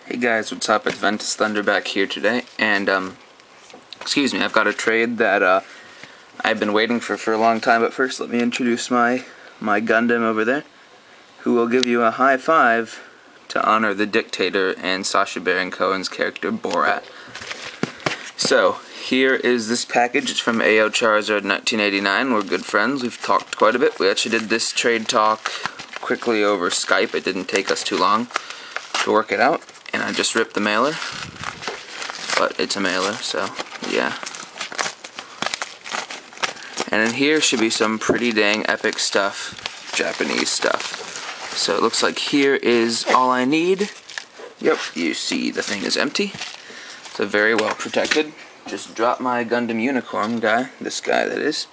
Hey guys, what's up? It's Ventus Thunder back here today, and excuse me, I've got a trade that I've been waiting for a long time. But first, let me introduce my Gundam over there, who will give you a high five to honor the Dictator and Sacha Baron Cohen's character Borat. So here is this package. It's from AyYoCharizard1989. We're good friends. We've talked quite a bit. We actually did this trade talk quickly over Skype. It didn't take us too long to work it out. And I just ripped the mailer, but it's a mailer, so yeah. And in here should be some pretty dang epic stuff, Japanese stuff. So it looks like here is all I need. Yep, you see the thing is empty. So very well protected. Just dropped my Gundam Unicorn guy, this guy that is.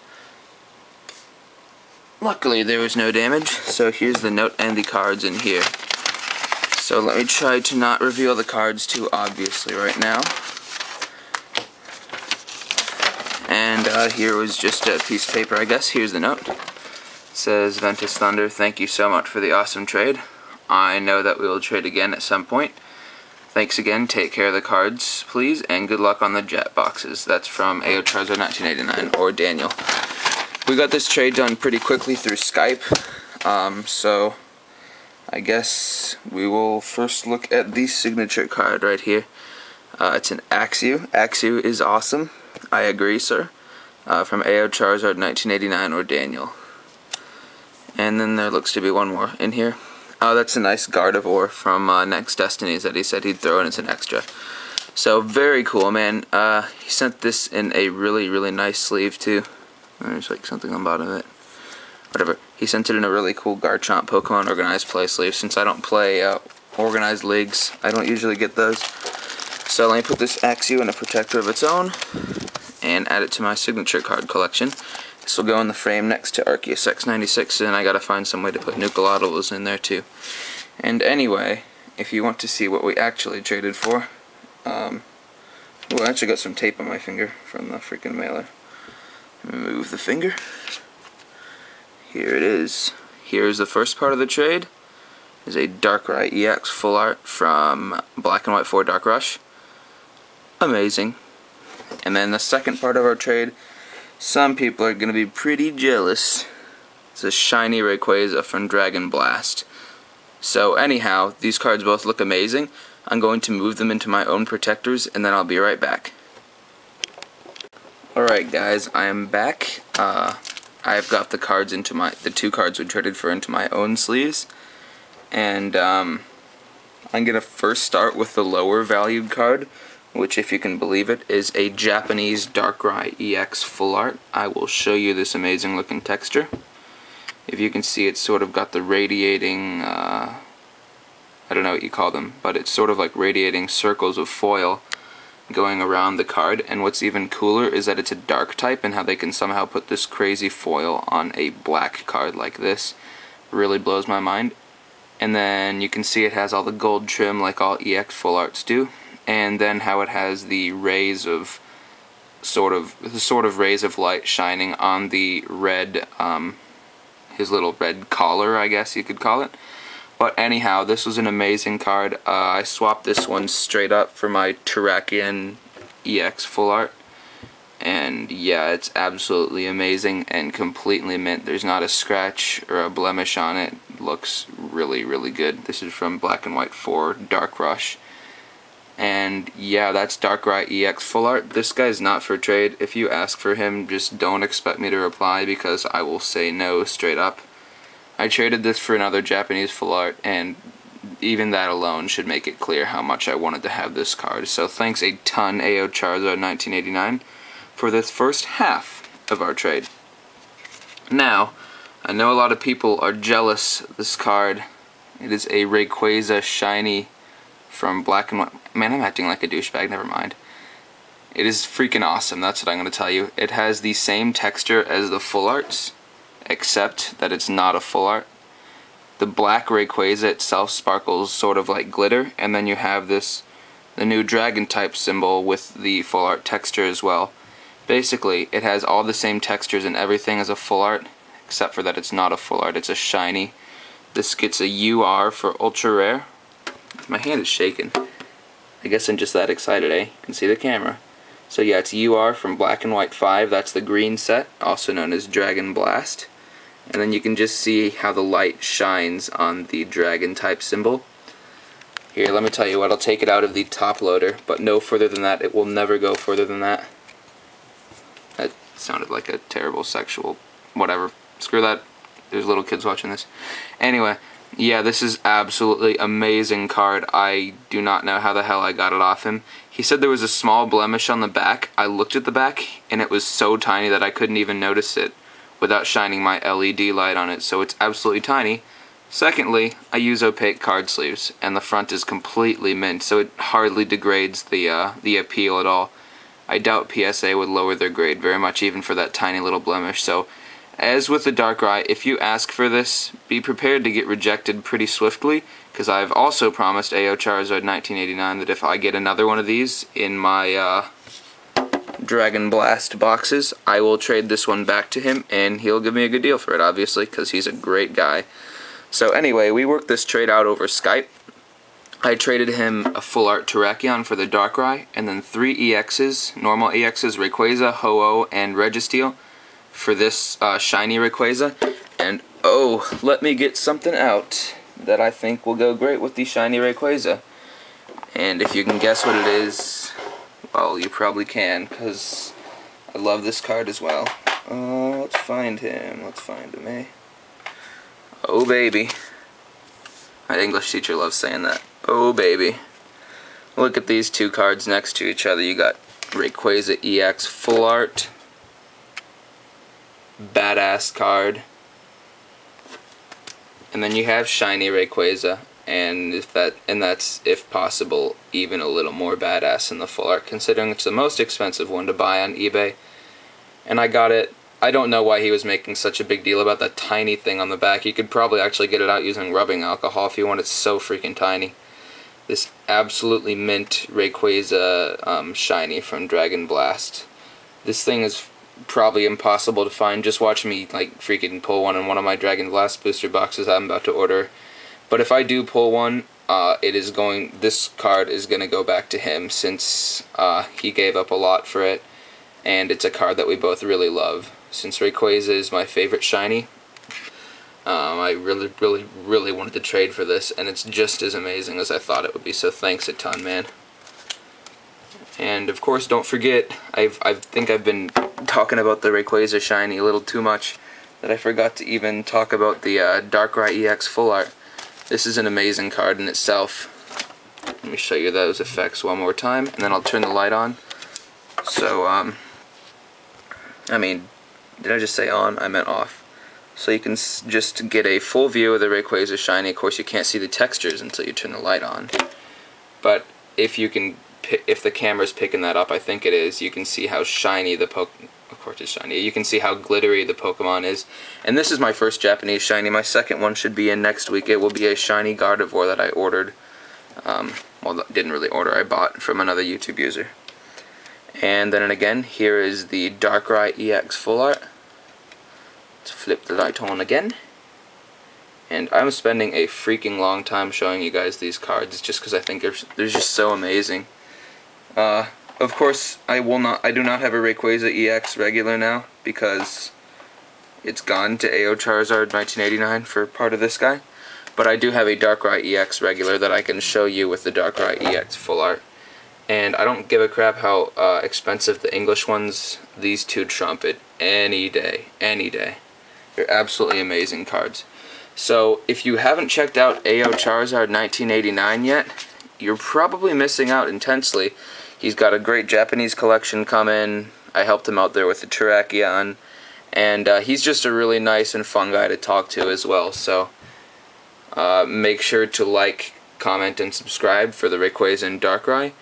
Luckily there was no damage, so here's the note and the cards in here. So let me try to not reveal the cards too obviously right now. And here was just a piece of paper, I guess. Here's the note. It says, Ventus Thunder, thank you so much for the awesome trade. I know that we will trade again at some point. Thanks again, take care of the cards, please, and good luck on the jet boxes. That's from AyYoCharizard1989, or Daniel. We got this trade done pretty quickly through Skype, so I guess we will first look at the signature card right here. It's an AyYo. AyYo is awesome. I agree, sir. From AyYoCharizard1989 or Daniel. And then there looks to be one more in here. Oh, that's a nice Gardevoir from Next Destinies that he said he'd throw in as an extra. So, very cool, man. He sent this in a really, really nice sleeve, too. There's like something on the bottom of it. Whatever. He sent it in a really cool Garchomp Pokemon Organized Play sleeve. Since I don't play organized leagues, I don't usually get those. So let me put this AyYo in a protector of its own and add it to my signature card collection. This will go in the frame next to AyYoCharizard1986, and I gotta find some way to put Nucleotyls in there too. And anyway, if you want to see what we actually traded for, I actually got some tape on my finger from the freaking mailer. Let me move the finger. Here it is. Here's the first part of the trade. Is a Darkrai EX full art from Black and White 4 Dark Rush. Amazing. And then the second part of our trade, some people are going to be pretty jealous. It's a shiny Rayquaza from Dragon Blast. So anyhow, these cards both look amazing. I'm going to move them into my own protectors, and then I'll be right back. Alright guys, I am back. I've got the cards into the two cards we traded for into my own sleeves, and I'm gonna first start with the lower valued card, which, if you can believe it, is a Japanese Darkrai EX full art. I will show you this amazing looking texture. If you can see, it's sort of got the radiating, I don't know what you call them, but it's sort of like radiating circles of foil going around the card. And what's even cooler is that it's a dark type, and how they can somehow put this crazy foil on a black card like this really blows my mind. And then you can see it has all the gold trim like all EX full arts do, and then how it has the rays of sort of rays of light shining on the red, his little red collar, I guess you could call it. But anyhow, this was an amazing card. I swapped this one straight up for my Terrakion EX full art. And yeah, it's absolutely amazing and completely mint. There's not a scratch or a blemish on it. It looks really, really good. This is from Black and White 4 Dark Rush. And yeah, that's Darkrai EX full art. This guy's not for trade. If you ask for him, just don't expect me to reply, because I will say no straight up. I traded this for another Japanese full art, and even that alone should make it clear how much I wanted to have this card. So thanks a ton, AyYoCharizard1989, for this first half of our trade. Now, I know a lot of people are jealous of this card. It is a Rayquaza shiny from Black and White. Man, I'm acting like a douchebag, never mind. It is freaking awesome, that's what I'm going to tell you. It has the same texture as the full arts, except that it's not a full art. The black Rayquaza itself sparkles sort of like glitter, and then you have the new dragon type symbol with the full art texture as well. Basically, it has all the same textures and everything as a full art, except for that it's not a full art, it's a shiny. This gets a UR for ultra rare. My hand is shaking. I guess I'm just that excited, eh? You can see the camera. So yeah, it's UR from Black and White 5. That's the green set, also known as Dragon Blast. And then you can just see how the light shines on the dragon type symbol. Here, let me tell you what, I'll take it out of the top loader, but no further than that. It will never go further than that. That sounded like a terrible sexual whatever. Screw that. There's little kids watching this. Anyway, yeah, this is absolutely amazing card. I do not know how the hell I got it off him. He said there was a small blemish on the back. I looked at the back, and it was so tiny that I couldn't even notice it without shining my LED light on it, so it's absolutely tiny. Secondly, I use opaque card sleeves, and the front is completely mint, so it hardly degrades the appeal at all. I doubt PSA would lower their grade very much, even for that tiny little blemish. So, as with the Darkrai, if you ask for this, be prepared to get rejected pretty swiftly, because I've also promised AyYoCharizard1989 that if I get another one of these in my Dragon Blast boxes, I will trade this one back to him, and he'll give me a good deal for it, obviously, because he's a great guy. So anyway, we worked this trade out over Skype. I traded him a full art Terrakion for the Darkrai, and then 3 EXs, normal EXs, Rayquaza, Ho-Oh, and Registeel for this shiny Rayquaza. And oh, let me get something out that I think will go great with the shiny Rayquaza. And if you can guess what it is, well, you probably can, because I love this card as well. Let's find him. Let's find him, eh? Oh, baby. My English teacher loves saying that. Oh, baby. Look at these two cards next to each other. You got Rayquaza EX Full Art. Badass card. And then you have shiny Rayquaza. And that's, if possible, even a little more badass in the Full Art, considering it's the most expensive one to buy on eBay. And I got it. I don't know why he was making such a big deal about that tiny thing on the back. You could probably actually get it out using rubbing alcohol if you want. It's so freaking tiny. This absolutely mint Rayquaza shiny from Dragon Blast. This thing is probably impossible to find. Just watch me like freaking pull one in one of my Dragon Blast booster boxes I'm about to order. But if I do pull one, this card is going to go back to him, since he gave up a lot for it, and it's a card that we both really love. Since Rayquaza is my favorite shiny, I really wanted to trade for this, and it's just as amazing as I thought it would be, so thanks a ton, man. And of course, don't forget, I think I've been talking about the Rayquaza shiny a little too much, that I forgot to even talk about the Darkrai EX Full Art. This is an amazing card in itself. Let me show you those effects one more time, and then I'll turn the light on. So, I mean, did I just say on? I meant off. So you can just get a full view of the Rayquaza shiny. Of course, you can't see the textures until you turn the light on. But if the camera's picking that up, I think it is, you can see how shiny the of course it's shiny. You can see how glittery the Pokemon is. And this is my first Japanese shiny. My second one should be in next week. It will be a shiny Gardevoir that I ordered. Well, didn't really order. I bought from another YouTube user. And then again, here is the Darkrai EX Full Art. Let's flip the light on again. And I'm spending a freaking long time showing you guys these cards, just because I think they're just so amazing. Of course, I do not have a Rayquaza EX regular now, because it's gone to AyYoCharizard1989 for part of this guy. But I do have a Darkrai EX regular that I can show you with the Darkrai EX Full Art. And I don't give a crap how expensive the English ones, these two trump it any day, any day. They're absolutely amazing cards. So, if you haven't checked out AyYoCharizard1989 yet, you're probably missing out intensely. He's got a great Japanese collection coming. I helped him out there with the Terrakion. And he's just a really nice and fun guy to talk to as well. So, make sure to like, comment, and subscribe for the Rayquaza and Darkrai.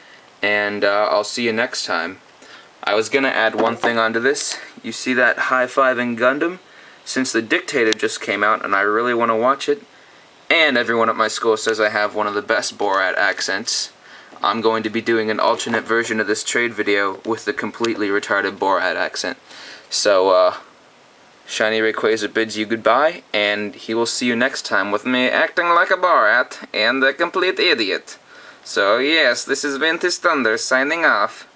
And I'll see you next time. I was going to add one thing onto this. You see that high-fiving Gundam? Since the Dictator just came out and I really want to watch it, and everyone at my school says I have one of the best Borat accents, I'm going to be doing an alternate version of this trade video with the completely retarded Borat accent. So, Shiny Rayquaza bids you goodbye, and he will see you next time with me acting like a Borat and a complete idiot. So yes, this is Ventus Thunder signing off.